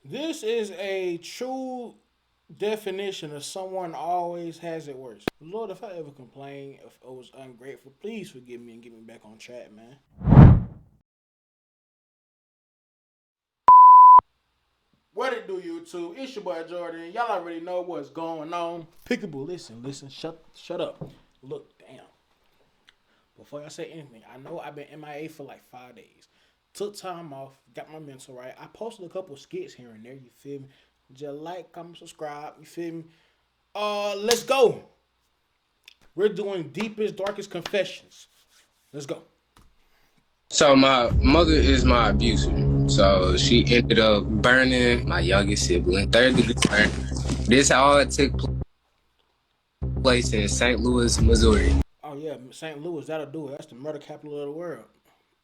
This is a true definition of someone always has it worse. Lord, if I ever complain, if I was ungrateful, please forgive me and get me back on track, man. What it do, YouTube? It's your boy Jordan. Y'all already know what's going on. Pickable, listen, shut up. Look, damn. Before I say anything, I know I've been MIA for like 5 days. Took time off, got my mental right. I posted a couple skits here and there, you feel me? Just like, comment, subscribe, you feel me? Let's go. We're doing deepest, darkest confessions. Let's go. So my mother is my abuser. So she ended up burning my youngest sibling, third degree burn. This all took place in St. Louis, Missouri. Oh yeah, St. Louis, that'll do it. That's the murder capital of the world.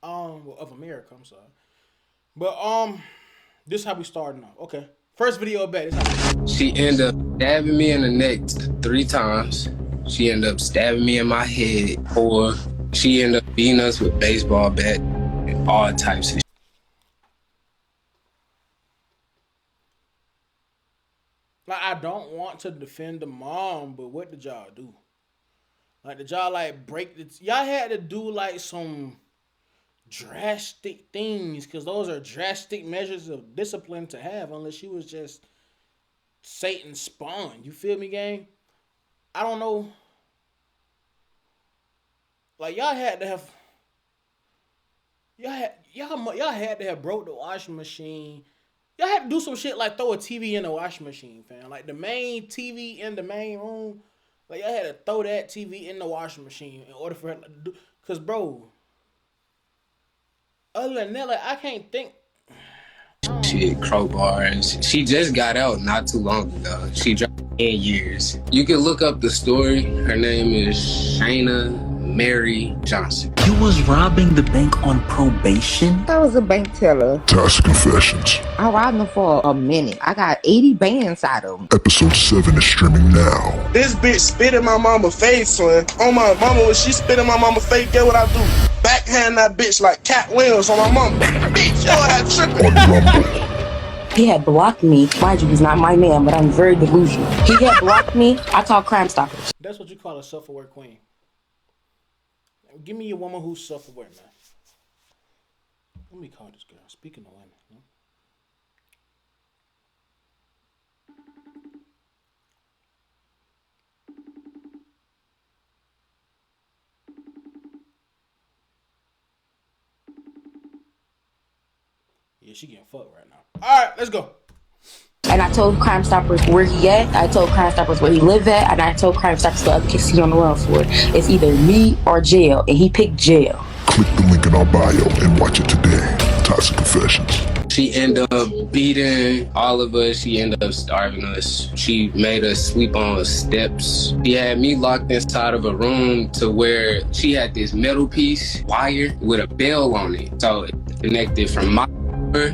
Well, of America, I'm sorry. But this is how we starting off. Okay. First video back. She ended up stabbing me in the neck 3 times. She ended up stabbing me in my head 4. She ended up beating us with baseball bat and all types of shit. Like, I don't want to defend the mom, but what did y'all do? Like, did y'all like break the? Y'all had to do like some drastic things, because those are drastic measures of discipline to have, unless you was just Satan spawn. You feel me, gang? I don't know. Like, y'all had to have. Y'all had to have broke the washing machine. Y'all had to do some shit like throw a TV in the washing machine, fam. Like the main TV in the main room. Like y'all had to throw that TV in the washing machine in order for her to do. Cause bro, other than that, like I can't think. Shit, crowbars. She just got out not too long ago. She dropped 10 years. You can look up the story. Her name is Shayna Mary Johnson. You was robbing the bank on probation? I was a bank teller. Task Confessions. I robbed them for a minute. I got 80 bands out of them. Episode 7 is streaming now. This bitch spit in my mama's face, son. On my mama, when she spit in my mama's face, get what I do? Backhand that bitch like Cat Williams on my mama. Bitch, yo, that tripping. On Rumble. He had blocked me. Mind you, he's not my man, but I'm very delusional. He had blocked me. I called Crime Stoppers. That's what you call a self-aware queen. Give me a woman who's self-aware, man. Let me call this girl. Speaking of women. Yeah, she getting fucked right now. All right, let's go. And I told Crime Stoppers where he at. I told Crime Stoppers where he live at. And I told Crime Stoppers the other case he on the run for. It's either me or jail. And he picked jail. Click the link in our bio and watch it today. Toxic Confessions. She ended up beating all of us. She ended up starving us. She made us sleep on steps. She had me locked inside of a room to where she had this metal piece, wire, with a bell on it. So it connected from my door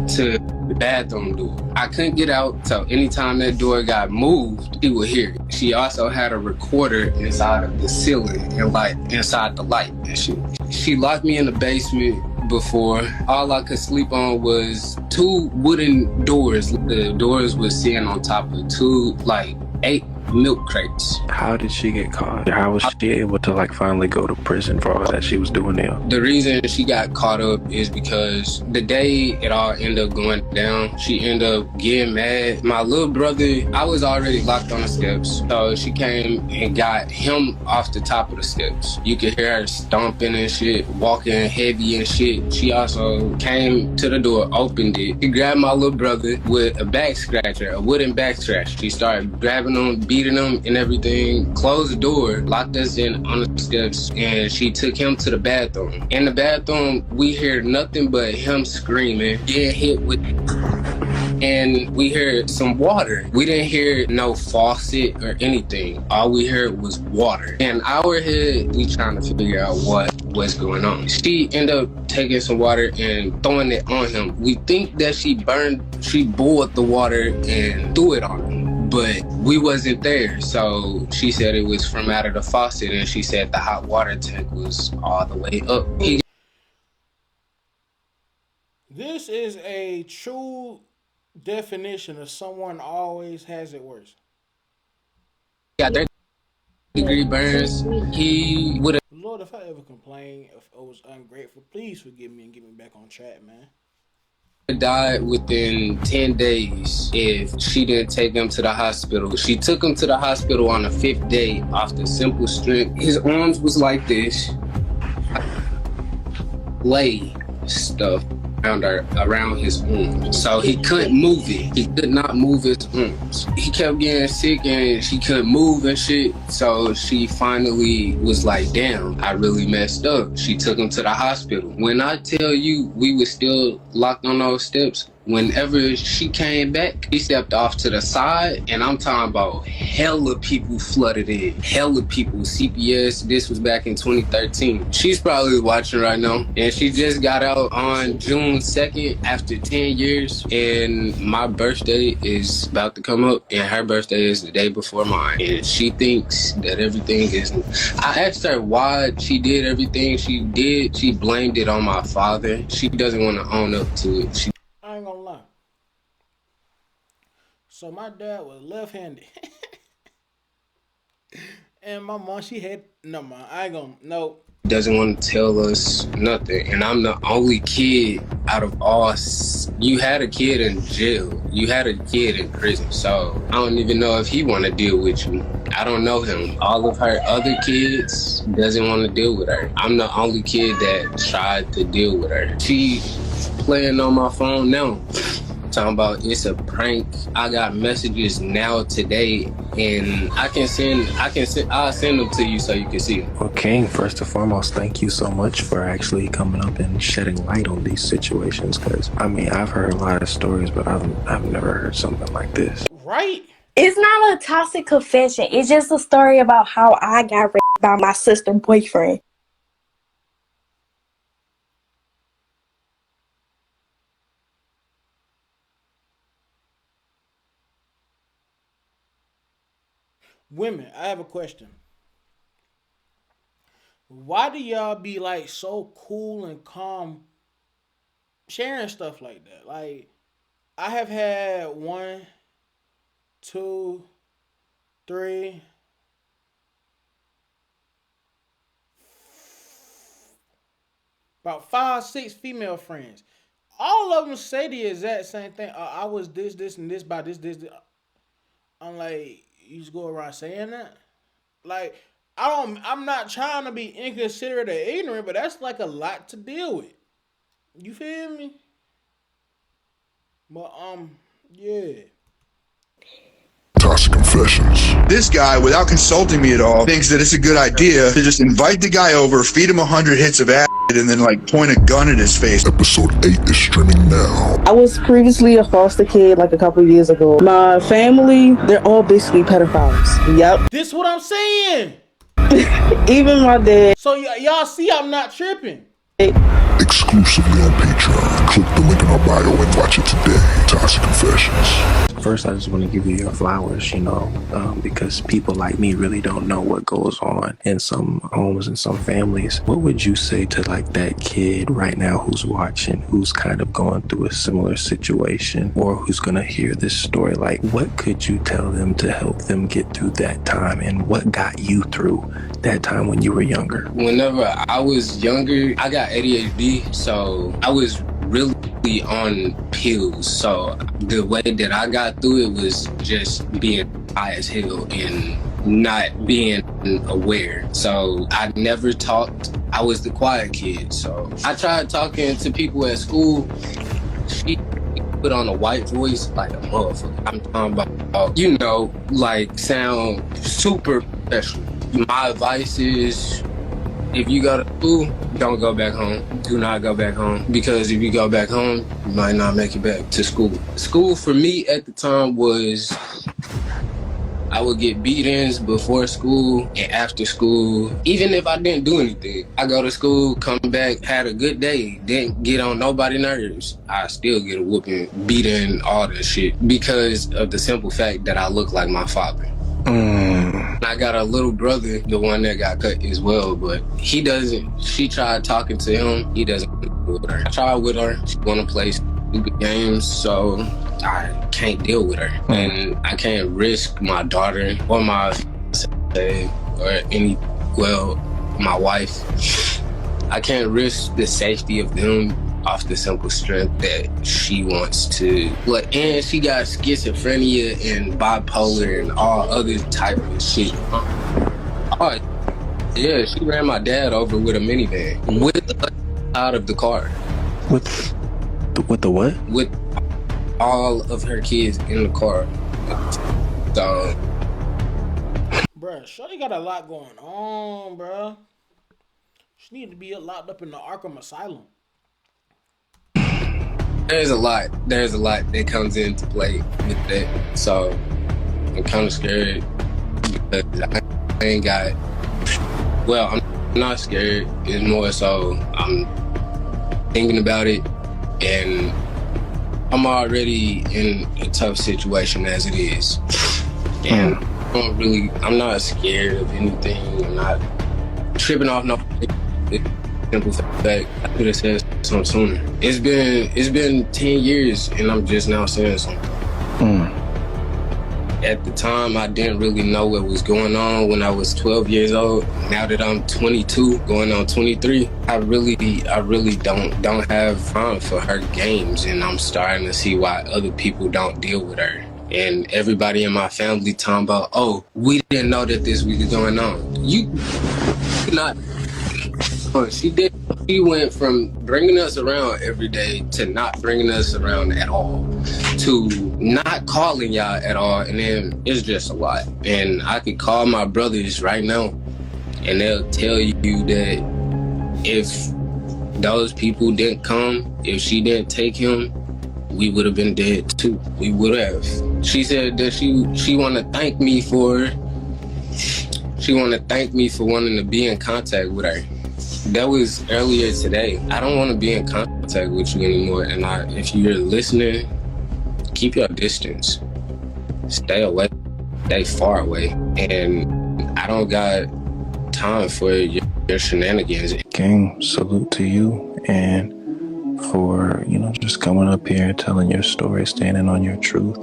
to the bathroom door. I couldn't get out, so anytime that door got moved, she would hear it. She also had a recorder inside of the ceiling and like inside the light and shit. She locked me in the basement before. All I could sleep on was 2 wooden doors. The doors was sitting on top of 2, like 8 milk crates. How did she get caught? How was she able to like finally go to prison for all that she was doing there? The reason she got caught up is because the day it all ended up going down, she ended up getting mad. My little brother, I was already locked on the steps, so she came and got him off the top of the steps. You could hear her stomping and shit, walking heavy and shit. She also came to the door, opened it. She grabbed my little brother with a back scratcher, a wooden back scratcher. She started grabbing him, beating him and everything, closed the door, locked us in on the steps, and she took him to the bathroom. In the bathroom, we hear nothing but him screaming, getting hit with, and we heard some water. We didn't hear no faucet or anything. All we heard was water. In our head, we trying to figure out what's going on. She ended up taking some water and throwing it on him. We think that she boiled the water and threw it on him. But we wasn't there, so she said it was from out of the faucet, and she said the hot water tank was all the way up. This is a true definition of someone always has it worse. Got 30-degree burns. He would Lord, if I ever complain, if I was ungrateful, please forgive me and get me back on track, man. have died within 10 days if she didn't take him to the hospital. She took him to the hospital on the 5th day off the simple strength. His arms was like this. Lay stuff around his arms. So he couldn't move it. He could not move his arms. He kept getting sick and she couldn't move and shit. So she finally was like, damn, I really messed up. She took him to the hospital. When I tell you we were still locked on those steps, whenever she came back, she stepped off to the side, and I'm talking about hella people flooded in. Hella people, CPS, this was back in 2013. She's probably watching right now, and she just got out on June 2nd after 10 years, and my birthday is about to come up, and her birthday is the day before mine, and she thinks that everything is... I asked her why she did everything she did. She blamed it on my father. She doesn't want to own up to it. I ain't gonna lie. So my dad was left-handed. And my mom, she had, no man, I ain't gonna, no. Doesn't want to tell us nothing. And I'm the only kid out of all. You had a kid in jail. You had a kid in prison. So I don't even know if he want to deal with you. I don't know him. All of her other kids doesn't want to deal with her. I'm the only kid that tried to deal with her. She playing on my phone now, talking about it's a prank. I got messages now today, and I'll send them to you so you can see them. Well, King, first and foremost, thank you so much for actually coming up and shedding light on these situations. Because I mean, I've heard a lot of stories, but I've never heard something like this. Right? It's not a toxic confession. It's just a story about how I got raped by my sister's boyfriend. Women, I have a question. Why do y'all be like so cool and calm sharing stuff like that? Like, I have had 1, 2, 3, about 5, 6 female friends. All of them say the exact same thing. I was this, and this by this. I'm like, you just go around saying that? Like, I'm not trying to be inconsiderate or ignorant, but that's like a lot to deal with. You feel me? But, yeah. Toxic Confessions. This guy, without consulting me at all, thinks that it's a good idea to just invite the guy over, feed him 100 hits of ass, and then like point a gun at his face. Episode 8 is streaming now. I was previously a foster kid like a couple years ago. My family, they're all basically pedophiles. Yep. This what I'm saying. Even my dad. So y'all see I'm not tripping. Exclusively on Patreon. Click the link in our bio and watch it today. Toxic Confessions. First, I just want to give you your flowers, because people like me really don't know what goes on in some homes and some families. What would you say to like that kid right now who's watching, who's kind of going through a similar situation, or who's going to hear this story? Like, what could you tell them to help them get through that time, and what got you through that time when you were younger? Whenever I was younger, I got ADHD, so I was really on pills. So the way that I got through it was just being high as hell and not being aware. So I never talked. I was the quiet kid. So I tried talking to people at school. She put on a white voice like a motherfucker. I'm talking about, like sound super professional. My advice is, if you go to school, don't go back home. Do not go back home. Because if you go back home, you might not make it back to school. School for me at the time was, I would get beatings before school and after school. Even if I didn't do anything, I go to school, come back, had a good day, didn't get on nobody's nerves, I still get a whooping, beating, all that shit. Because of the simple fact that I look like my father. I got a little brother, the one that got cut as well, but he doesn't. She tried talking to him. He doesn't want to do with her. I tried with her. She want to play stupid games, so I can't deal with her, and I can't risk my daughter or my my wife. I can't risk the safety of them off the simple strength that she wants to. And she got schizophrenia and bipolar and all other type of shit. Oh, yeah, she ran my dad over with a minivan with out of the car. With the what? With all of her kids in the car. So, bruh, Shorty got a lot going on, bruh. She need to be locked up in the Arkham Asylum. There's a lot that comes into play with that. So I'm kind of scared because I ain't got. Well, I'm not scared. It's more so I'm thinking about it, and I'm already in a tough situation as it is. And I'm not scared of anything. I'm not tripping off no simple fact. I could have said something sooner. It's been 10 years and I'm just now saying something. At the time, I didn't really know what was going on when I was 12 years old. Now that I'm 22, going on 23, I really don't have time for her games, and I'm starting to see why other people don't deal with her. And everybody in my family talking about, oh, we didn't know that this was going on. You not. She did. She went from bringing us around every day to not bringing us around at all, to not calling y'all at all, and then it's just a lot. And I could call my brothers right now, and they'll tell you that if those people didn't come, if she didn't take him, we would have been dead too. We would have. She said that she want to thank me for. She want to thank me for wanting to be in contact with her. That was earlier today. I don't want to be in contact with you anymore. And if you're listening, keep your distance. Stay away. Stay far away. And I don't got time for your shenanigans. Gang, salute to you, and for, just coming up here and telling your story, standing on your truth.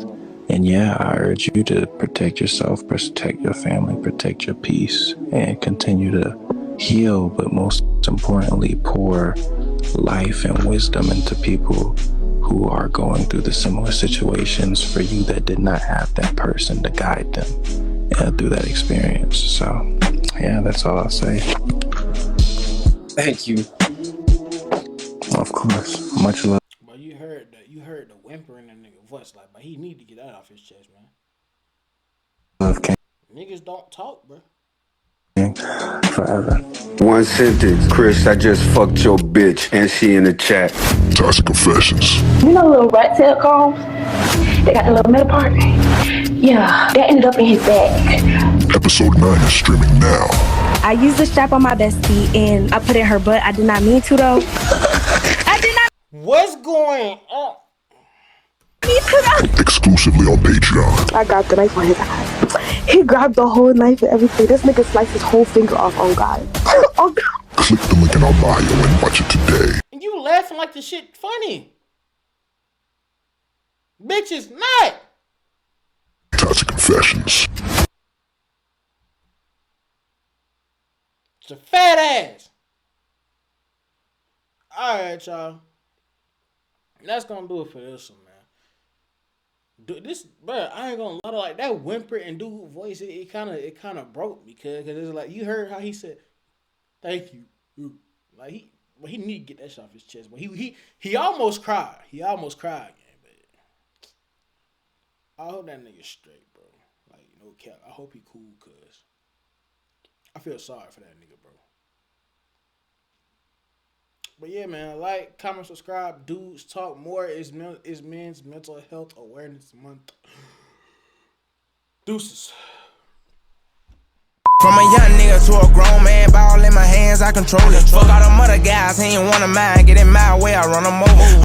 And yeah, I urge you to protect yourself, protect your family, protect your peace, and continue to heal, but most importantly, pour life and wisdom into people who are going through the similar situations for you that did not have that person to guide them through that experience. So, yeah, that's all I'll say. Thank you. Of course. Much love. But you heard the whimpering in the nigga voice, like, but he need to get that off his chest, man. Love King. Niggas don't talk, bro. Forever. One sentence, Chris, I just fucked your bitch and she in the chat. Toxic Confessions. You know little rat tail combs? They got the little middle part. Yeah, that ended up in his bag. Episode 9 is streaming now. I used the strap on my bestie and I put it in her butt. I did not mean to though. I did not. What's going on? Exclusively on Patreon. I grabbed the knife on his eye. He grabbed the whole knife and everything. This nigga sliced his whole finger off on God. Oh God. Click the link in our bio and watch it today. And you laughing like the shit funny. Bitch, it's not. Toxic Confessions. It's a fat ass. Alright, y'all. That's gonna do it for this one, man. Dude, this, bro, I ain't gonna lie, like that whimper and dude voice, it kind of broke me, cause it's like you heard how he said, "Thank you," like he need to get that shit off his chest, but he almost cried, again, but I hope that nigga straight, bro. Like no cap, I hope he cool, cause I feel sorry for that nigga, bro. But yeah, man, like, comment, subscribe. Dudes Talk More is Men's Mental Health Awareness Month. Deuces. From a young nigga to a grown man, ball in my hands, I control it. Fuck all them other guys, he ain't one of mine. Get in my way, I run them over.